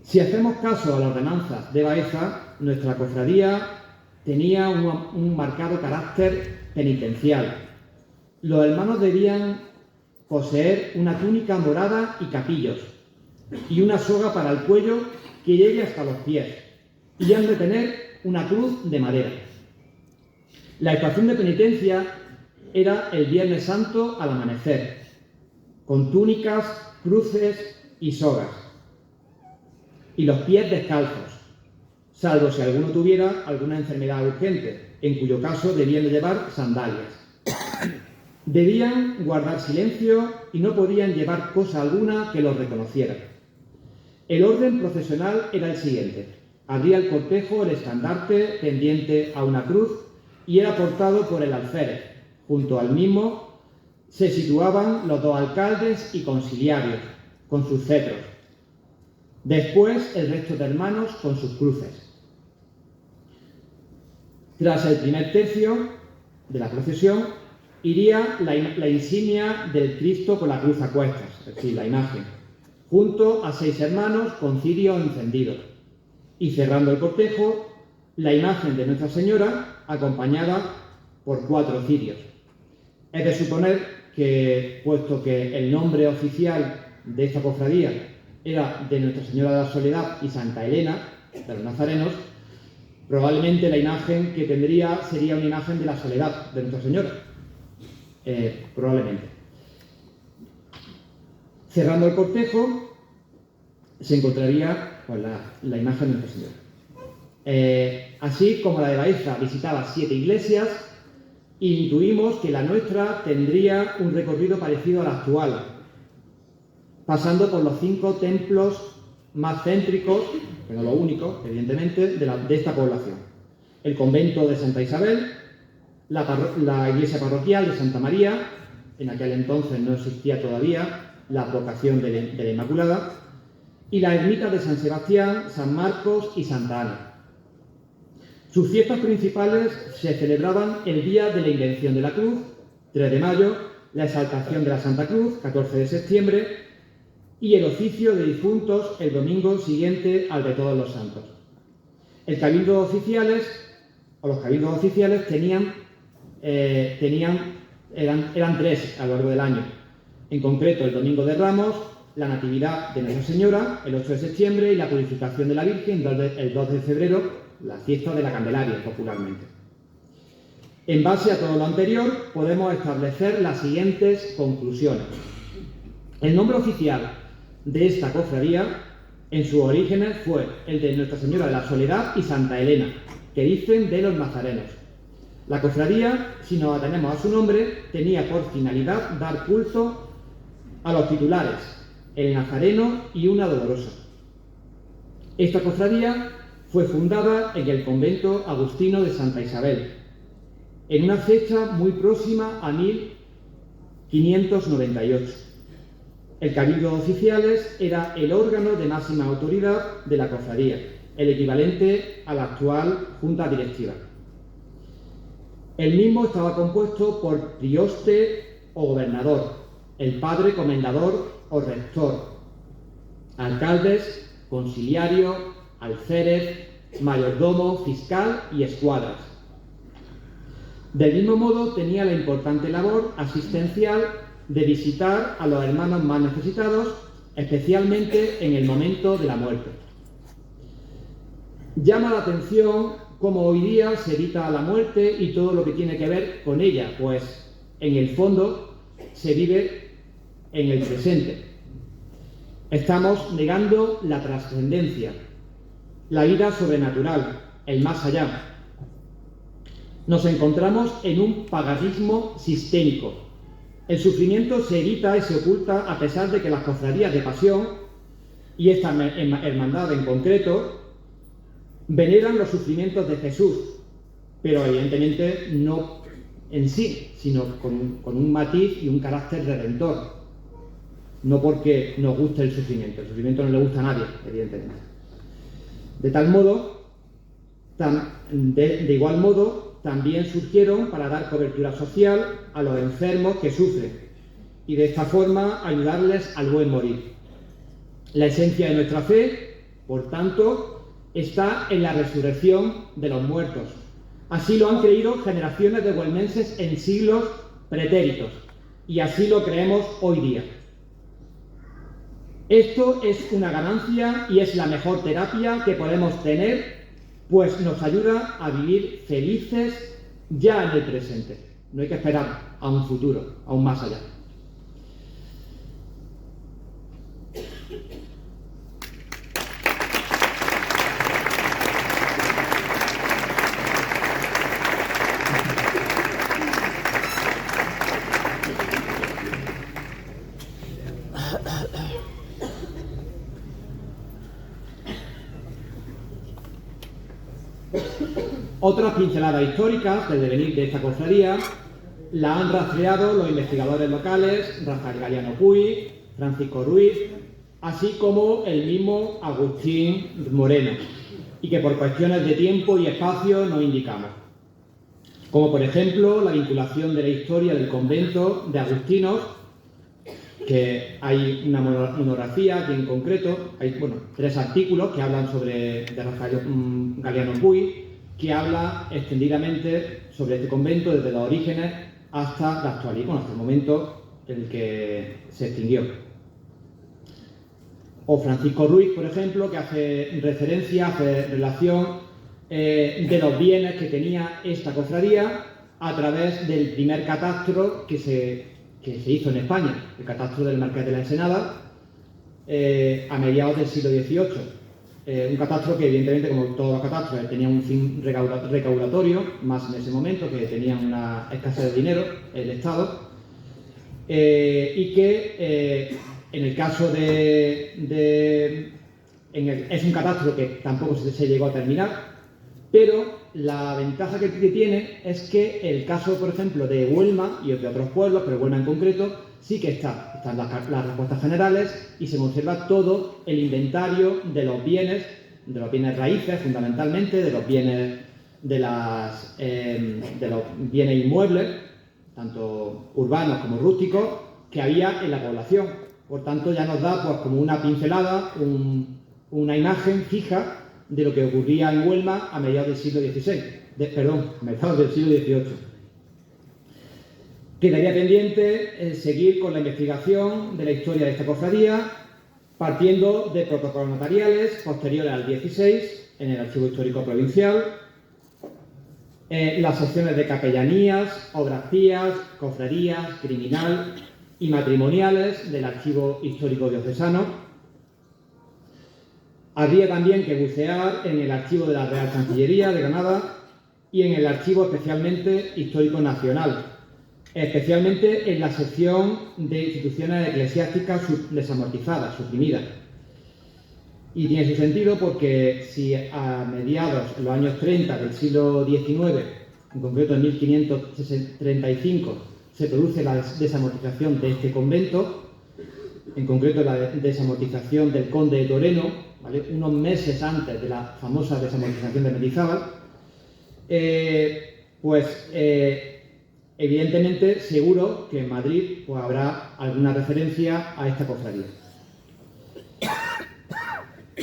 Si hacemos caso a las ordenanzas de Baeza, nuestra cofradía tenía un marcado carácter penitencial. Los hermanos debían poseer una túnica morada y capillos, y una soga para el cuello que llegue hasta los pies, y han de tener una cruz de madera. La estación de penitencia era el Viernes Santo al amanecer, con túnicas, cruces y sogas, y los pies descalzos, salvo si alguno tuviera alguna enfermedad urgente, en cuyo caso debían de llevar sandalias. Debían guardar silencio y no podían llevar cosa alguna que los reconociera. El orden procesional era el siguiente: abría el cortejo el estandarte pendiente a una cruz y era portado por el alférez, Junto al mismo se situaban los dos alcaldes y conciliarios, con sus cetros. Después, el resto de hermanos con sus cruces. Tras el primer tercio de la procesión, iría la insignia del Cristo con la cruz a cuestas, es decir, la imagen, junto a 6 hermanos con cirios encendidos. Y cerrando el cortejo, la imagen de Nuestra Señora, acompañada por 4 cirios. Es de suponer que, puesto que el nombre oficial de esta cofradía era de Nuestra Señora de la Soledad y Santa Elena, de los nazarenos, probablemente la imagen que tendría sería una imagen de la Soledad de Nuestra Señora. Probablemente. Cerrando el cortejo, se encontraría pues, la imagen de Nuestra Señora. Así como la de Baeza visitaba 7 iglesias, intuimos que la nuestra tendría un recorrido parecido al actual, pasando por los 5 templos más céntricos, que no lo único, evidentemente, de esta población. El convento de Santa Isabel, la iglesia parroquial de Santa María, en aquel entonces no existía todavía la advocación de la Inmaculada, y la ermita de San Sebastián, San Marcos y Santa Ana. Sus fiestas principales se celebraban el día de la invención de la cruz, 3 de mayo, la exaltación de la Santa Cruz, 14 de septiembre, y el oficio de difuntos el domingo siguiente al de Todos los Santos. Los cabildos oficiales eran 3 a lo largo del año. En concreto, el Domingo de Ramos, la Natividad de Nuestra Señora, el 8 de septiembre, y la Purificación de la Virgen, el 2 de febrero, la fiesta de la Candelaria, popularmente. En base a todo lo anterior, podemos establecer las siguientes conclusiones. El nombre oficial de esta cofradía, en sus orígenes, fue el de Nuestra Señora de la Soledad y Santa Elena, que dicen de los nazarenos. La cofradía, si nos atenemos a su nombre, tenía por finalidad dar culto a los titulares, el nazareno y una dolorosa. Esta cofradía fue fundada en el convento agustino de Santa Isabel, en una fecha muy próxima a 1598. El Cabildo de Oficiales era el órgano de máxima autoridad de la cofradía, el equivalente a la actual Junta Directiva. El mismo estaba compuesto por prioste o gobernador, el padre comendador o rector, alcaldes, conciliario, alférez, mayordomo, fiscal y escuadras. Del mismo modo, tenía la importante labor asistencial de visitar a los hermanos más necesitados, especialmente en el momento de la muerte. Llama la atención cómo hoy día se evita la muerte y todo lo que tiene que ver con ella, pues en el fondo se vive en el presente. Estamos negando la trascendencia, la vida sobrenatural, el más allá. Nos encontramos en un paganismo sistémico. El sufrimiento se evita y se oculta a pesar de que las cofradías de pasión, y esta hermandad en concreto, veneran los sufrimientos de Jesús, pero evidentemente no en sí, sino con un matiz y un carácter redentor. No porque nos guste el sufrimiento no le gusta a nadie, evidentemente. De igual modo, también surgieron para dar cobertura social a los enfermos que sufren y de esta forma ayudarles al buen morir. La esencia de nuestra fe, por tanto, está en la resurrección de los muertos. Así lo han creído generaciones de huelmenses en siglos pretéritos y así lo creemos hoy día. Esto es una ganancia y es la mejor terapia que podemos tener, pues nos ayuda a vivir felices ya en el presente. No hay que esperar a un futuro, a un más allá. Otras pinceladas históricas del devenir de esta cofradía. La han rastreado los investigadores locales, Rafael Galiano Puy, Francisco Ruiz, así como el mismo Agustín Moreno, y que por cuestiones de tiempo y espacio no indicamos. Como por ejemplo la vinculación de la historia del convento de agustinos, que hay una monografía aquí en concreto, hay 3 artículos que hablan de Rafael Galiano Puy, que habla extendidamente sobre este convento desde los orígenes hasta la actualidad, hasta el momento en el que se extinguió. O Francisco Ruiz, por ejemplo, que hace relación de los bienes que tenía esta cofradía a través del primer catastro que se hizo en España, el catastro del Marqués de la Ensenada, a mediados del siglo XVIII. Un catastro que, evidentemente, como todos los catastros, tenía un fin recaudatorio, más en ese momento, que tenía una escasez de dinero el Estado, y que en el caso es un catastro que tampoco se llegó a terminar, pero la ventaja que tiene es que el caso, por ejemplo, de Huelma y de otros pueblos, pero Huelma en concreto, sí que están las respuestas generales y se conserva todo el inventario de los bienes raíces, fundamentalmente, de los bienes inmuebles, tanto urbanos como rústicos, que había en la población. Por tanto, ya nos da pues, como una pincelada, una imagen fija de lo que ocurría en Huelma a mediados del siglo XVIII. Quedaría pendiente seguir con la investigación de la historia de esta cofradía, partiendo de protocolos notariales posteriores al 16 en el Archivo Histórico Provincial, las secciones de capellanías, obras pías, cofradías, criminal y matrimoniales del Archivo Histórico Diocesano. Habría también que bucear en el Archivo de la Real Cancillería de Granada y en el Archivo especialmente Histórico Nacional, especialmente en la sección de instituciones eclesiásticas desamortizadas, suprimidas. Y tiene su sentido porque si a mediados, en los años 30 del siglo XIX, en concreto en 1535, se produce la desamortización de este convento, en concreto la desamortización del conde de Toreno, ¿vale?, unos meses antes de la famosa desamortización de Mendizábal, evidentemente, seguro que en Madrid pues, habrá alguna referencia a esta cofradía.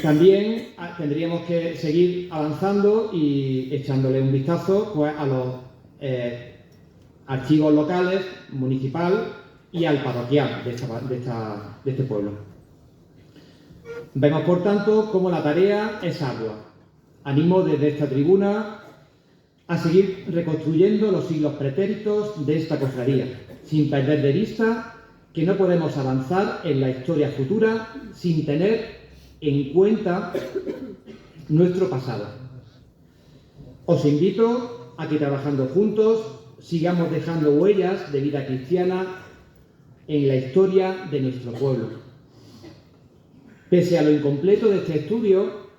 También tendríamos que seguir avanzando y echándole un vistazo pues, a los archivos locales, municipal y al parroquial de este pueblo. Vemos, por tanto, cómo la tarea es ardua. Animo desde esta tribuna a seguir reconstruyendo los siglos pretéritos de esta cofradía, sin perder de vista que no podemos avanzar en la historia futura sin tener en cuenta nuestro pasado. Os invito a que trabajando juntos sigamos dejando huellas de vida cristiana en la historia de nuestro pueblo. Pese a lo incompleto de este estudio,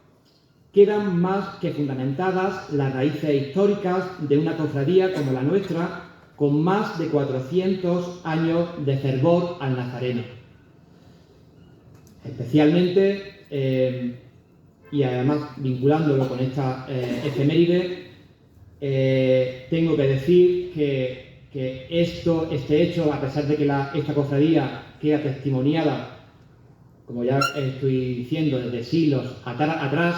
quedan más que fundamentadas las raíces históricas de una cofradía como la nuestra, con más de 400 años de fervor al nazareno. Especialmente, y además vinculándolo con esta efeméride, tengo que decir que este hecho, a pesar de que esta cofradía queda testimoniada, como ya estoy diciendo, desde siglos atrás,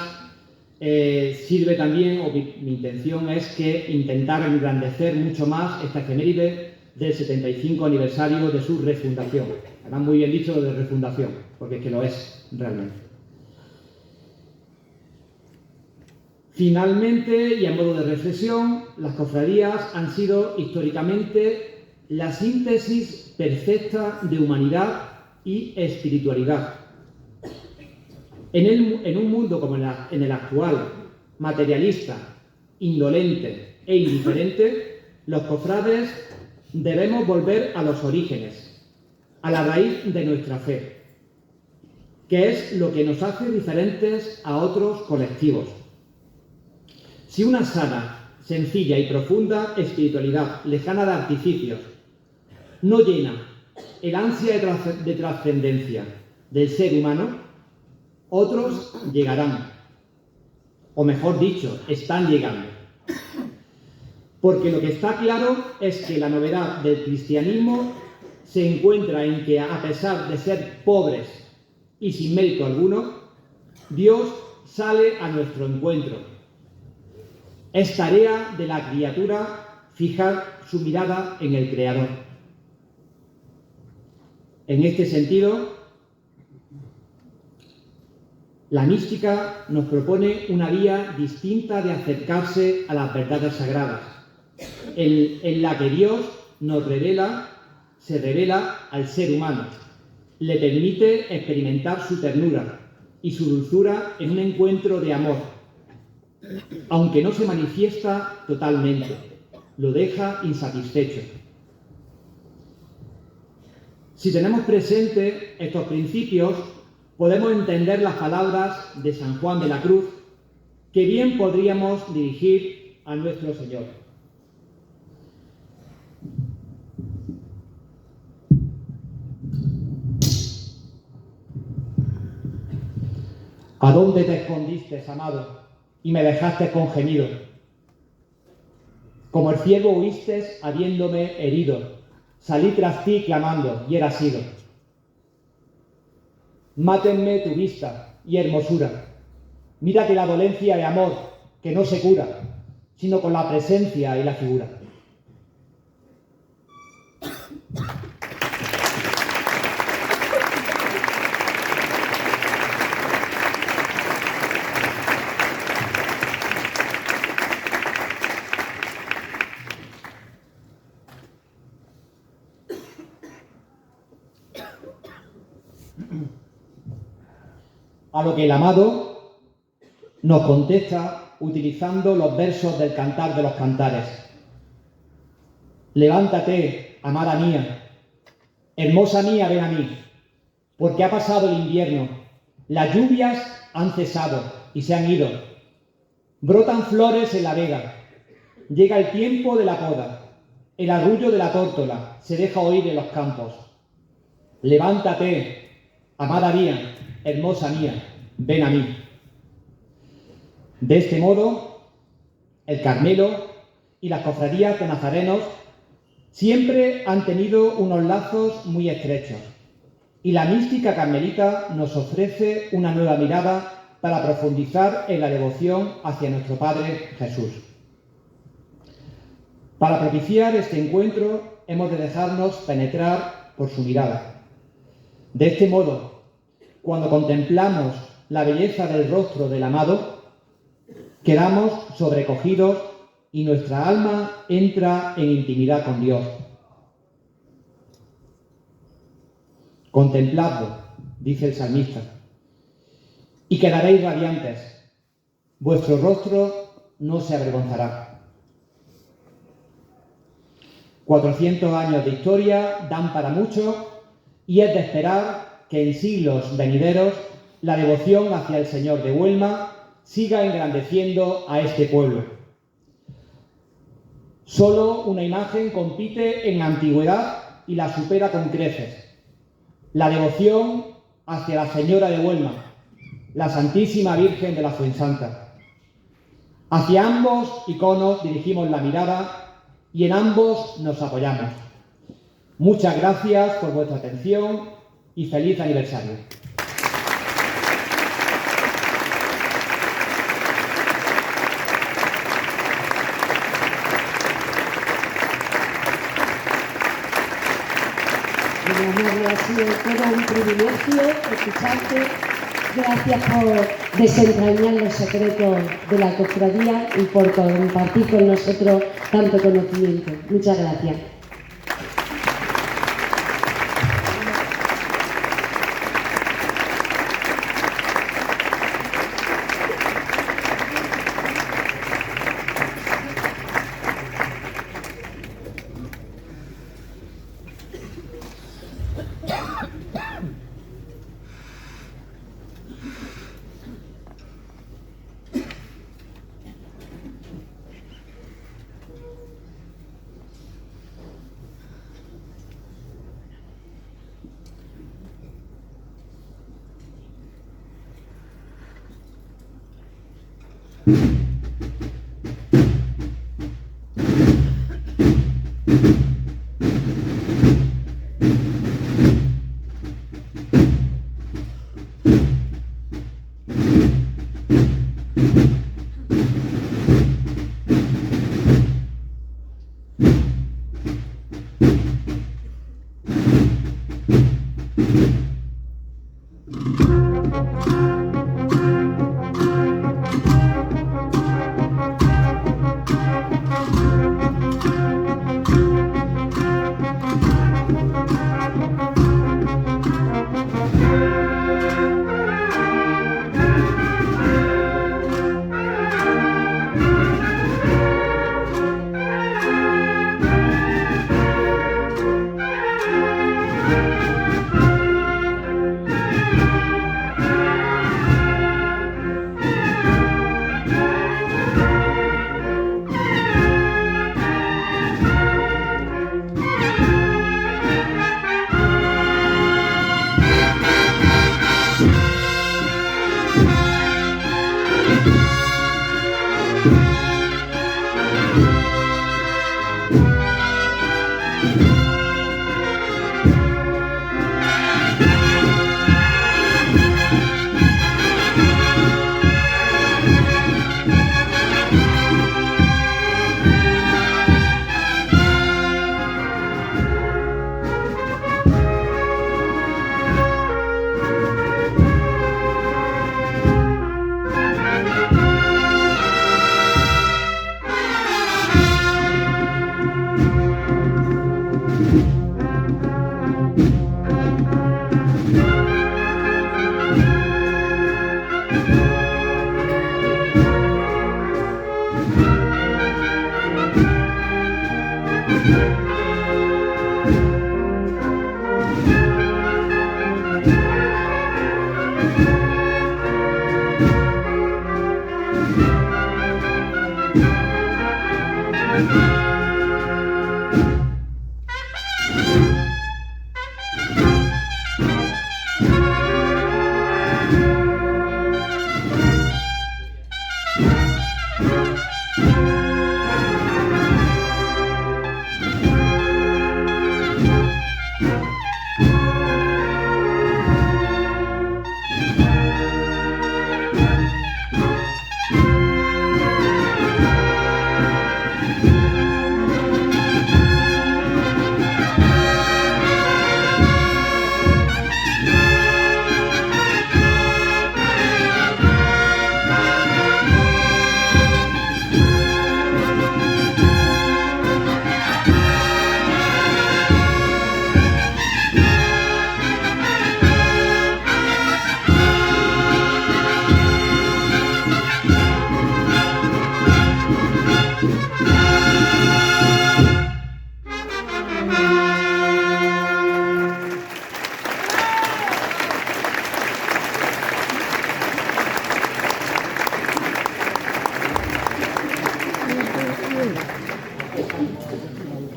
sirve también, o mi intención es que intentar engrandecer mucho más esta efeméride del 75 aniversario de su refundación. Además, muy bien dicho lo de refundación, porque es que lo es realmente. Finalmente, y a modo de reflexión, las cofradías han sido históricamente la síntesis perfecta de humanidad y espiritualidad. En un mundo como en el actual, materialista, indolente e indiferente, los cofrades debemos volver a los orígenes, a la raíz de nuestra fe, que es lo que nos hace diferentes a otros colectivos. Si una sana sencilla y profunda espiritualidad, lejana de artificios. No llena el ansia de trascendencia del ser humano. Otros llegarán, o mejor dicho, están llegando. Porque lo que está claro es que la novedad del cristianismo se encuentra en que, a pesar de ser pobres y sin mérito alguno, Dios sale a nuestro encuentro. Es tarea de la criatura fijar su mirada en el Creador. En este sentido, la mística nos propone una vía distinta de acercarse a las verdades sagradas, en la que Dios se revela al ser humano, le permite experimentar su ternura y su dulzura en un encuentro de amor, aunque no se manifiesta totalmente, lo deja insatisfecho. Si tenemos presente estos principios, podemos entender las palabras de San Juan de la Cruz, que bien podríamos dirigir a nuestro Señor. ¿A dónde te escondiste, amado, y me dejaste con gemido? Como el ciervo huiste habiéndome herido, salí tras ti clamando, y eras ido. Mátenme tu vista y hermosura. Mírate la dolencia de amor que no se cura, sino con la presencia y la figura. A lo que el amado nos contesta utilizando los versos del Cantar de los Cantares. Levántate, amada mía, hermosa mía, ven a mí, porque ha pasado el invierno, las lluvias han cesado y se han ido, brotan flores en la vega, llega el tiempo de la poda, el arrullo de la tórtola se deja oír en los campos. Levántate, amada mía, hermosa mía, ven a mí. De este modo, el Carmelo y las cofradías de nazarenos siempre han tenido unos lazos muy estrechos, y la mística carmelita nos ofrece una nueva mirada para profundizar en la devoción hacia nuestro Padre Jesús. Para propiciar este encuentro hemos de dejarnos penetrar por su mirada. De este modo, cuando contemplamos la belleza del rostro del amado, quedamos sobrecogidos y nuestra alma entra en intimidad con Dios. Contempladlo, dice el salmista, y quedaréis radiantes. Vuestro rostro no se avergonzará. 400 años de historia dan para mucho y es de esperar que en siglos venideros la devoción hacia el Señor de Huelma siga engrandeciendo a este pueblo. Solo una imagen compite en antigüedad y la supera con creces: la devoción hacia la Señora de Huelma, la Santísima Virgen de la Fuensanta. Hacia ambos iconos dirigimos la mirada y en ambos nos apoyamos. Muchas gracias por vuestra atención y feliz aniversario. Ha sido todo un privilegio escucharte. Gracias por desentrañar los secretos de la cofradía y por compartir con nosotros tanto conocimiento. Muchas gracias.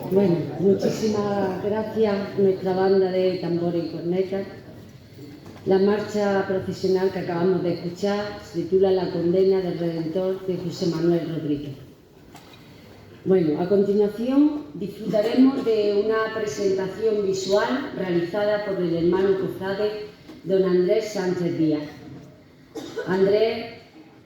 Bueno, muchísimas gracias nuestra banda de tambores y cornetas. La marcha procesional que acabamos de escuchar se titula La condena del Redentor de José Manuel Rodríguez. Bueno, a continuación disfrutaremos de una presentación visual realizada por el hermano cofrade don Andrés Sánchez Díaz. Andrés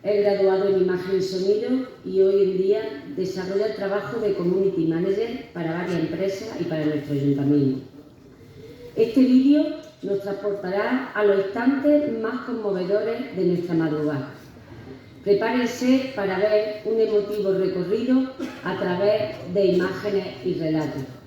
es graduado en imagen y sonido y hoy en día desarrolla el trabajo de community manager para varias empresas y para nuestro ayuntamiento. Este vídeo nos transportará a los instantes más conmovedores de nuestra madrugada. Prepárense para ver un emotivo recorrido a través de imágenes y relatos.